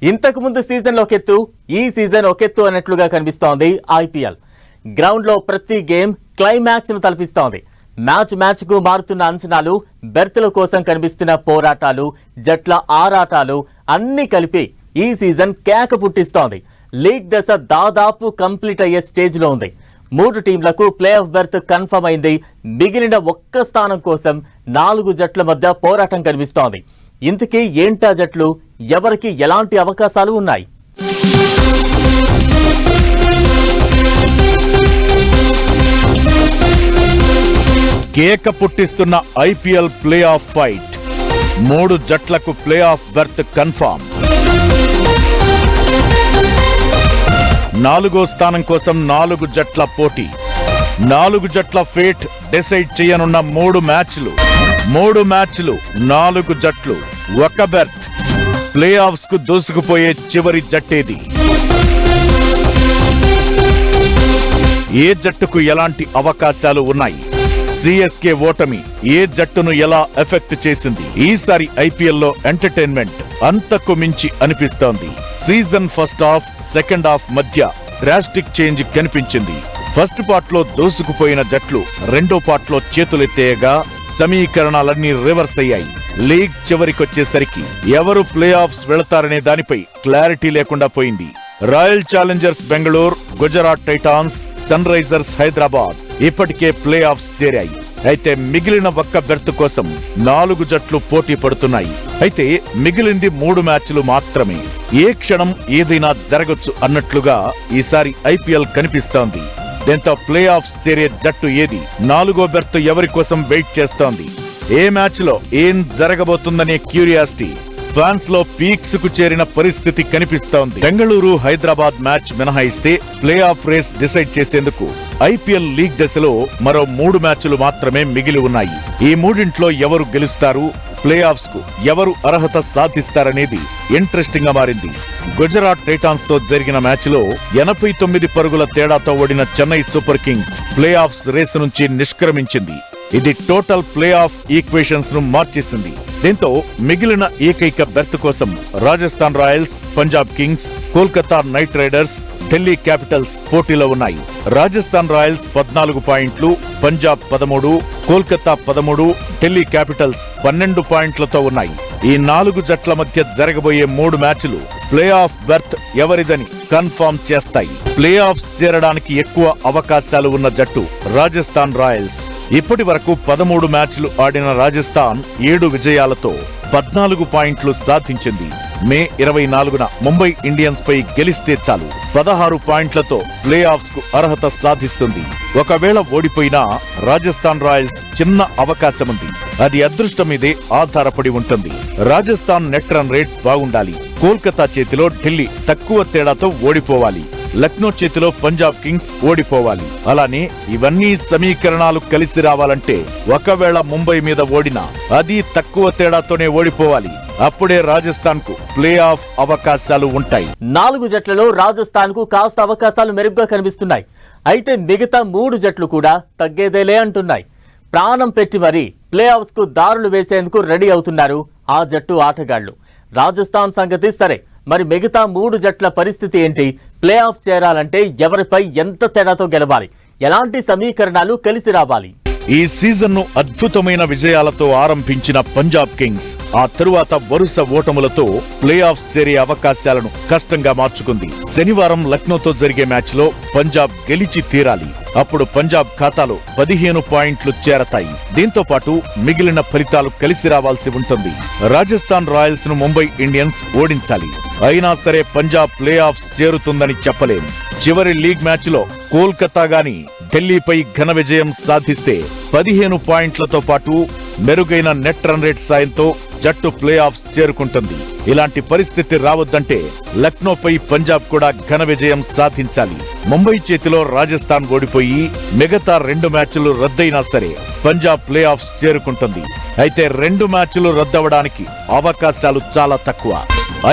ఇంతకు ముందు సీజన్ ఒకెత్తు, ఈ సీజన్ ఒకెత్తు అన్నట్లుగా కనిపిస్తోంది ఐపీఎల్. గ్రౌండ్ లో ప్రతి గేమ్ క్లైమాక్స్ ను తలపిస్తోంది. మ్యాచ్ కు మారుతున్న అంచనాలు, బెర్తుల కోసం కనిపిస్తున్న పోరాటాలు, జట్ల ఆరాటాలు అన్ని కలిపి ఈ సీజన్ కేక పుట్టిస్తోంది. లీగ్ దశ దాదాపు కంప్లీట్ అయ్యే స్టేజ్ లో ఉంది. 3 టీంలకు ప్లే ఆఫ్ బెర్త్ కన్ఫర్మ్ అయింది. మిగిలిన ఒక్క స్థానం కోసం 4 జట్ల మధ్య పోరాటం కనిపిస్తోంది. ఇంతకీ ఏంటా జట్లు, ఎవరికి ఎలాంటి అవకాశాలు ఉన్నాయి? కేక పుట్టిస్తున్న ఐపీఎల్ ప్లే ఆఫ్ ఫైట్. 3 జట్లకు ప్లే ఆఫ్ బెర్త్ కన్ఫర్మ్. 4వ స్థానం కోసం 4 జట్ల పోటీ. 4 జట్ల ఫేట్ డిసైడ్ చేయనున్న 3 మ్యాచ్లు. 4 జట్లు, 1 బెర్త్. ప్లే ఆఫ్స్ కు దూసుకుపోయే చివరి జట్టేది? ఏ జట్టుకు ఎలాంటి అవకాశాలు ఉన్నాయి? సిఎస్కే ఓటమి ఏ జట్టును ఎలా ఎఫెక్ట్ చేసింది? ఈసారి ఐపీఎల్లో ఎంటర్టైన్మెంట్ అంతకు మించి అనిపిస్తోంది. Season first half, second half మధ్య డ్రాస్టిక్ చేంజ్ కనిపించింది. ఫస్ట్ పార్ట్ లో దూసుకుపోయిన జట్లు రెండో పార్ట్ లో చేతులెత్తేయగా సమీకరణాలన్నీ రివర్స్ అయ్యాయి. లీగ్ చివరికొచ్చేసరికి ఎవరు ప్లే ఆఫ్స్ వెళతారనే దానిపై క్లారిటీ లేకుండా పోయింది. Royal Challengers Bengaluru, Gujarat Titans, Sunrisers Hyderabad ఇప్పటికే ప్లే ఆఫ్స్ చేరాయి. అయితే మిగిలిన 1 బెర్త్ కోసం 4 జట్లు పోటీ పడుతున్నాయి. అయితే మిగిలింది 3 మ్యాచ్లు మాత్రమే. ఏ క్షణం ఏదైనా జరగొచ్చు అన్నట్లుగా ఈసారి ఐపీఎల్ కనిపిస్తోంది. దీంతో ప్లే ఆఫ్స్ చేరే జట్టు ఏది? 4వ బెర్త్ ఎవరి కోసం వెయిట్ చేస్తోంది? ఏ మ్యాచ్ లో ఏం జరగబోతుందనే క్యూరియాసిటీ ఫ్యాన్స్ లో పీక్స్ కు చేరిన పరిస్థితి కనిపిస్తోంది. బెంగళూరు హైదరాబాద్ మ్యాచ్ మినహాయిస్తే ప్లే ఆఫ్ రేస్ డిసైడ్ చేసేందుకు ఐపీఎల్ లీగ్ దశలో మరో 3 మ్యాచ్లు మాత్రమే మిగిలి ఉన్నాయి. ఈ 3 ఎవరు గెలుస్తారు, ప్లే ఆఫ్స్ కు ఎవరు అర్హత సాధిస్తారనేది ఇంట్రెస్టింగ్ గా మారింది. గుజరాత్ టైటాన్స్ తో జరిగిన మ్యాచ్ లో 89 పరుగుల తేడాతో ఓడిన Chennai super Kings play offs race నుంచి నిష్క్రమించింది. ఇది టోటల్ ప్లే ఆఫ్ ఈక్వేషన్స్ ను మార్చేసింది. దీంతో మిగిలిన ఏకైక బెర్త్ కోసం Rajasthan Royals, Punjab Kings, Kolkata night riders, Delhi Capitals పోటీలో ఉన్నాయి. రాజస్థాన్ రాయల్స్ 14 పాయింట్లు, పంజాబ్ 13, కోల్కతా 13, ఢిల్లీ క్యాపిటల్స్ 12 పాయింట్లతో ఉన్నాయి. ఈ 4 జట్ల మధ్య జరగబోయే 3 మ్యాచ్లు ప్లే ఆఫ్ బెర్త్ ఎవరిదని కన్ఫర్మ్ చేస్తాయి. ప్లే ఆఫ్స్ చేరడానికి ఎక్కువ అవకాశాలు ఉన్న జట్టు రాజస్థాన్ రాయల్స్. ఇప్పటి వరకు 13 మ్యాచ్లు ఆడిన రాజస్థాన్ 7 విజయాలతో 14 పాయింట్లు సాధించింది. మే 24న ముంబై ఇండియన్స్ పై గెలిస్తే చాలు 16 పాయింట్లతో ప్లే ఆఫ్స్ కు అర్హత సాధిస్తుంది. ఒకవేళ ఓడిపోయినా రాజస్థాన్ రాయల్స్ చిన్న అవకాశముంది. అది అదృష్టం మీదే ఆధారపడి ఉంటుంది. రాజస్థాన్ నెట్ రన్ రేట్ బాగుండాలి. కోల్కతా చేతిలో ఢిల్లీ తక్కువ తేడాతో ఓడిపోవాలి. లక్నో చేతిలో పంజాబ్ కింగ్స్ ఓడిపోవాలి. అలానే ఇవన్నీ సమీకరణాలు కలిసి రావాలంటే ఒకవేళ ముంబై మీద ఓడినా అది తక్కువ తేడాతోనే ఓడిపోవాలి. అప్పుడే రాజస్థాన్ కు ప్లే ఆఫ్ అవకాశాలు ఉంటాయి. 4 జట్లలో రాజస్థాన్ కు కాస్త అవకాశాలు మెరుగ్గా కనిపిస్తున్నాయి. అయితే మిగతా 3 జట్లు కూడా తగ్గేదేలే అంటున్నాయి. ప్రాణం పెట్టి మరీ ప్లే ఆఫ్స్ కు దారులు వేసేందుకు రెడీ అవుతున్నారు ఆ జట్టు ఆటగాళ్లు. రాజస్థాన్ సంగతి సరే, మరి మిగతా 3 జట్ల పరిస్థితి ఏంటి? ప్లే ఆఫ్ చేరాలంటే ఎవరిపై ఎంత తేడాతో గెలవాలి? ఎలాంటి సమీకరణాలు కలిసి రావాలి? ఈ సీజన్ ను అద్భుతమైన విజయాలతో ఆరంభించిన పంజాబ్ కింగ్స్ ఆ తరువాత వరుస ఓటములతో ప్లే ఆఫ్స్ చేరే అవకాశాలను కష్టంగా మార్చుకుంది. శనివారం లక్నోతో జరిగే మ్యాచ్ లో పంజాబ్ గెలిచి తీరాలి. అప్పుడు పంజాబ్ ఖాతాలో 15 పాయింట్లు చేరతాయి. దీంతో పాటు మిగిలిన ఫలితాలు కలిసి రావాల్సి ఉంటుంది. రాజస్థాన్ రాయల్స్ ను ముంబై ఇండియన్స్ ఓడించాలి. అయినా సరే పంజాబ్ ప్లే ఆఫ్స్ చేరుతుందని చెప్పలేం. చివరి లీగ్ మ్యాచ్ లో కోల్కతా గాని ఢిల్లీపై ఘన విజయం సాధిస్తే 15 పాయింట్లతో పాటు మెరుగైన నెట్ రన్ రేట్ సాయంతో జట్టు ప్లే ఆఫ్స్ చేరుకుంటుంది. ఇలాంటి పరిస్థితి రావద్దంటే లక్నోపై పంజాబ్ కూడా ఘన విజయం సాధించాలి. ముంబై చేతిలో రాజస్థాన్ ఓడిపోయి మిగతా 2 మ్యాచ్లు రద్దయినా సరే పంజాబ్ ప్లే ఆఫ్స్ చేరుకుంటుంది. అయితే 2 మ్యాచ్లు రద్దవడానికి అవకాశాలు చాలా తక్కువ.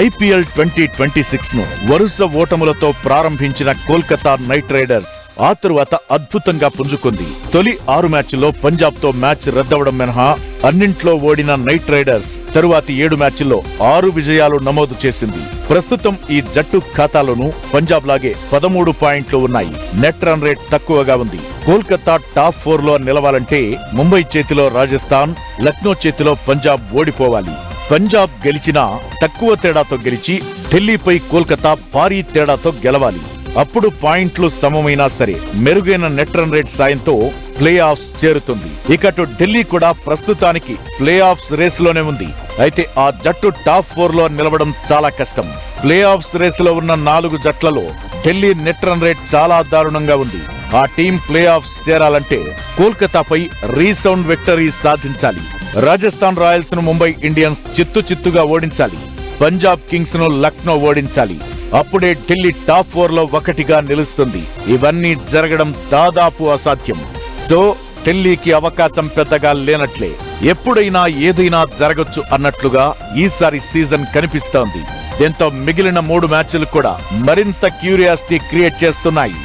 ఐపీఎల్ 2026 ను వరుస ఓటములతో ప్రారంభించిన కోల్కతా నైట్ రైడర్స్ ఆ తరువాత అద్భుతంగా పుంజుకుంది. తొలి 6 మ్యాచ్ల్లో పంజాబ్ తో మ్యాచ్ రద్దవడం మినహా అన్నింట్లో ఓడిన నైట్ రైడర్స్ తరువాతి 7 మ్యాచ్ల్లో 6 విజయాలు నమోదు చేసింది. ప్రస్తుతం ఈ జట్టు ఖాతాలోనూ పంజాబ్ లాగే 13 పాయింట్లు ఉన్నాయి. నెట్ రన్ రేట్ తక్కువగా ఉంది. కోల్కతా టాప్ 4లో నిలవాలంటే ముంబై చేతిలో రాజస్థాన్, లక్నో చేతిలో పంజాబ్ ఓడిపోవాలి. పంజాబ్ గెలిచినా తక్కువ తేడాతో గెలిచి ఢిల్లీపై కోల్కతా భారీ తేడాతో గెలవాలి. అప్పుడు పాయింట్లు సమమైనా సరే మెరుగైన నెట్ రన్ రేట్ సాయంతో ప్లే ఆఫ్స్ చేరుతుంది. ఇక అటు ఢిల్లీ కూడా ప్రస్తుతానికి ప్లే ఆఫ్స్ రేసులోనే ఉంది. అయితే ఆ జట్టు టాప్ 4లో నిలవడం చాలా కష్టం. ప్లే ఆఫ్స్ రేసులో ఉన్న 4 జట్లలో ఢిల్లీ నెట్ రన్ రేట్ చాలా దారుణంగా ఉంది. ఆ టీం ప్లే ఆఫ్స్ చేరాలంటే కోల్కతాపై రీసౌండ్ విక్టరీ సాధించాలి. రాజస్థాన్ రాయల్స్ ను ముంబై ఇండియన్స్ చిత్తుగా ఓడించాలి. పంజాబ్ కింగ్స్ ను లక్నో ఓడించాలి. అప్పుడే ఢిల్లీ టాప్ 4లో ఒకటిగా నిలుస్తుంది. ఇవన్నీ జరగడం దాదాపు అసాధ్యం. సో ఢిల్లీకి అవకాశం పెద్దగా లేనట్లే. ఎప్పుడైనా ఏదైనా జరగొచ్చు అన్నట్లుగా ఈసారి సీజన్ కనిపిస్తోంది. దీంతో మిగిలిన 3 మ్యాచ్లు కూడా మరింత క్యూరియాసిటీ క్రియేట్ చేస్తున్నాయి.